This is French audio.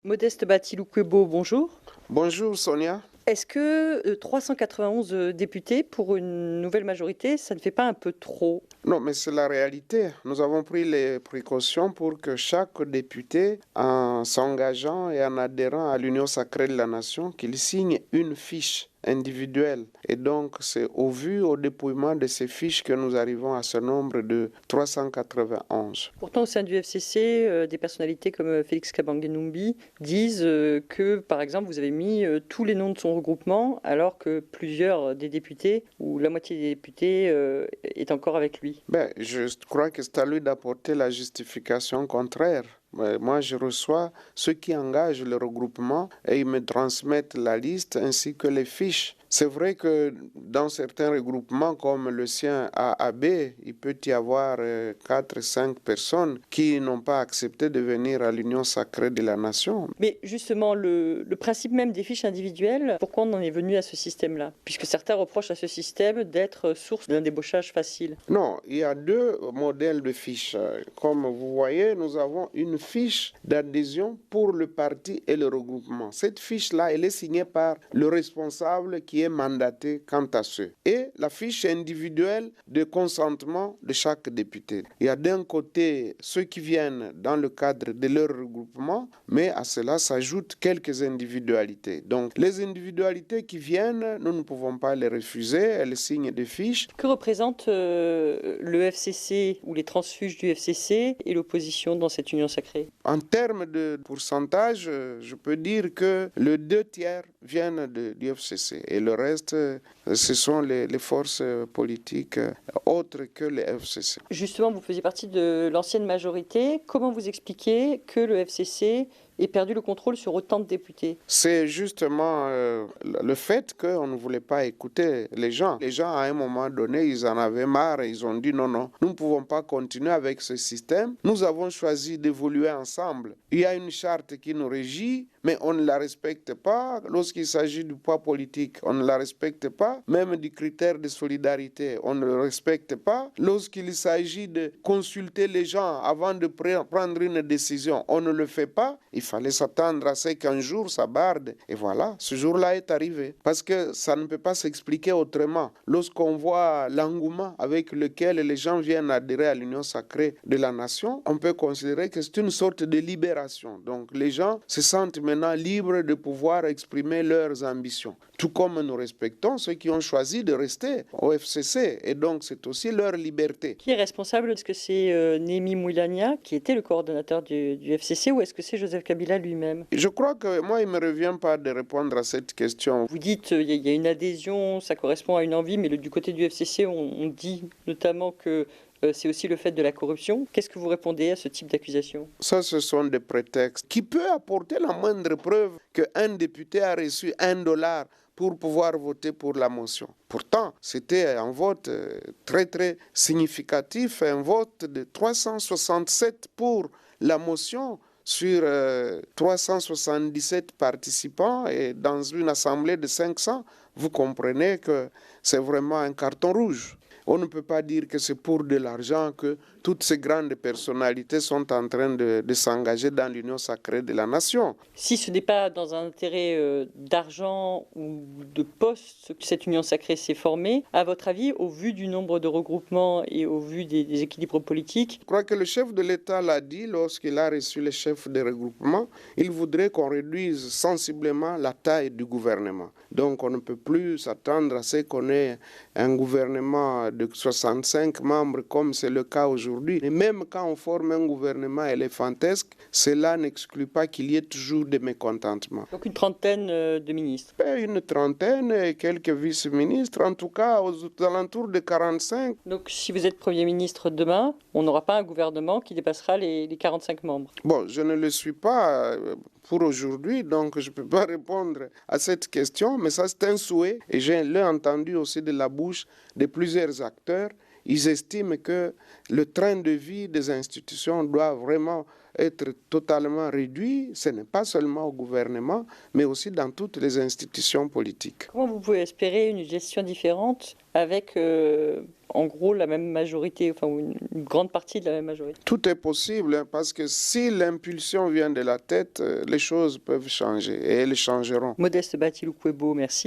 Modeste Batiloukwebo, bonjour. Bonjour Sonia. Est-ce que 391 députés pour une nouvelle majorité, ça ne fait pas un peu trop? Non, mais c'est la réalité. Nous avons pris les précautions pour que chaque député, en s'engageant et en adhérant à l'Union sacrée de la nation, qu'il signe une fiche individuelle. Et donc, c'est au dépouillement de ces fiches que nous arrivons à ce nombre de 391. Pourtant, au sein du FCC, des personnalités comme Félix Kabange-Numbi disent que, par exemple, vous avez mis tous les noms de son regroupement, alors que plusieurs des députés, ou la moitié des députés, est encore avec lui. Ben, je crois que c'est à lui d'apporter la justification contraire. Moi, je reçois ceux qui engagent le regroupement et ils me transmettent la liste ainsi que les fiches. C'est vrai que dans certains regroupements comme le sien AAB, il peut y avoir 4 5 personnes qui n'ont pas accepté de venir à l'Union sacrée de la nation. Mais justement, le principe même des fiches individuelles, pourquoi on en est venu à ce système-là? Puisque certains reprochent à ce système d'être source d'un débauchage facile. Non, il y a deux modèles de fiches. Comme vous voyez, nous avons une fiche d'adhésion pour le parti et le regroupement. Cette fiche-là, elle est signée par le responsable qui est mandaté quant à ce. Et la fiche individuelle de consentement de chaque député. Il y a d'un côté ceux qui viennent dans le cadre de leur regroupement, mais à cela s'ajoutent quelques individualités. Donc, les individualités qui viennent, nous ne pouvons pas les refuser, elles signent des fiches. Que représente le FCC ou les transfuges du FCC et l'opposition dans cette union sacrée? En termes de pourcentage, je peux dire que le 2 tiers viennent du FCC et le reste, ce sont les forces politiques autres que le FCC. Justement, vous faisiez partie de l'ancienne majorité. Comment vous expliquez que le FCC ait perdu le contrôle sur autant de députés? C'est justement le fait qu'on ne voulait pas écouter les gens. Les gens, à un moment donné, ils en avaient marre et ils ont dit non, non, nous ne pouvons pas continuer avec ce système. Nous avons choisi d'évoluer ensemble. Il y a une charte qui nous régit, mais on ne la respecte pas. Lorsqu'il s'agit du poids politique, on ne la respecte pas. Même du critère de solidarité, on ne le respecte pas. Lorsqu'il s'agit de consulter les gens avant de prendre une décision, on ne le fait pas. Il fallait s'attendre à ce qu'un jour ça barde. Et voilà, ce jour-là est arrivé. Parce que ça ne peut pas s'expliquer autrement. Lorsqu'on voit l'engouement avec lequel les gens viennent adhérer à l'Union sacrée de la nation, on peut considérer que c'est une sorte de libération. Donc les gens se sentent maintenant libres de pouvoir exprimer leurs ambitions. Tout comme nous respectons ceux qui ont choisi de rester au FCC. Et donc c'est aussi leur liberté. Qui est responsable? Est-ce que c'est Némi Moulania, qui était le coordonnateur du FCC, ou est-ce que c'est Joseph Kabila lui-même? Je crois que moi, il ne me revient pas de répondre à cette question. Vous dites il y a une adhésion, ça correspond à une envie, mais du côté du FCC, on dit notamment que c'est aussi le fait de la corruption. Qu'est-ce que vous répondez à ce type d'accusation? Ça, ce sont des prétextes. Qui peut apporter la moindre preuve qu'un député a reçu $1 pour pouvoir voter pour la motion? Pourtant, c'était un vote très, très significatif, un vote de 367 pour la motion sur 377 participants et dans une assemblée de 500. Vous comprenez que c'est vraiment un carton rouge. On ne peut pas dire que c'est pour de l'argent que toutes ces grandes personnalités sont en train de s'engager dans l'union sacrée de la nation. Si ce n'est pas dans un intérêt d'argent ou de poste que cette union sacrée s'est formée, à votre avis, au vu du nombre de regroupements et au vu des équilibres politiques? Je crois que le chef de l'État l'a dit lorsqu'il a reçu les chefs des regroupements, il voudrait qu'on réduise sensiblement la taille du gouvernement. Donc on ne peut plus s'attendre à ce qu'on ait un gouvernement de 65 membres comme c'est le cas aujourd'hui. Et même quand on forme un gouvernement éléphantesque, cela n'exclut pas qu'il y ait toujours des mécontentements. Donc une trentaine de ministres. Une trentaine et quelques vice-ministres, en tout cas aux alentours de 45. Donc si vous êtes Premier ministre demain, on n'aura pas un gouvernement qui dépassera les 45 membres. Bon, je ne le suis pas pour aujourd'hui, donc je ne peux pas répondre à cette question, mais ça c'est un souhait et je l'ai entendu aussi de la bouche de plusieurs acteurs. Ils estiment que le train de vie des institutions doit vraiment être totalement réduit. Ce n'est pas seulement au gouvernement, mais aussi dans toutes les institutions politiques. Comment vous pouvez espérer une gestion différente avec, en gros, la même majorité, enfin une grande partie de la même majorité? Tout est possible, parce que si l'impulsion vient de la tête, les choses peuvent changer et elles changeront. Modeste Batilou-Kouebo, merci.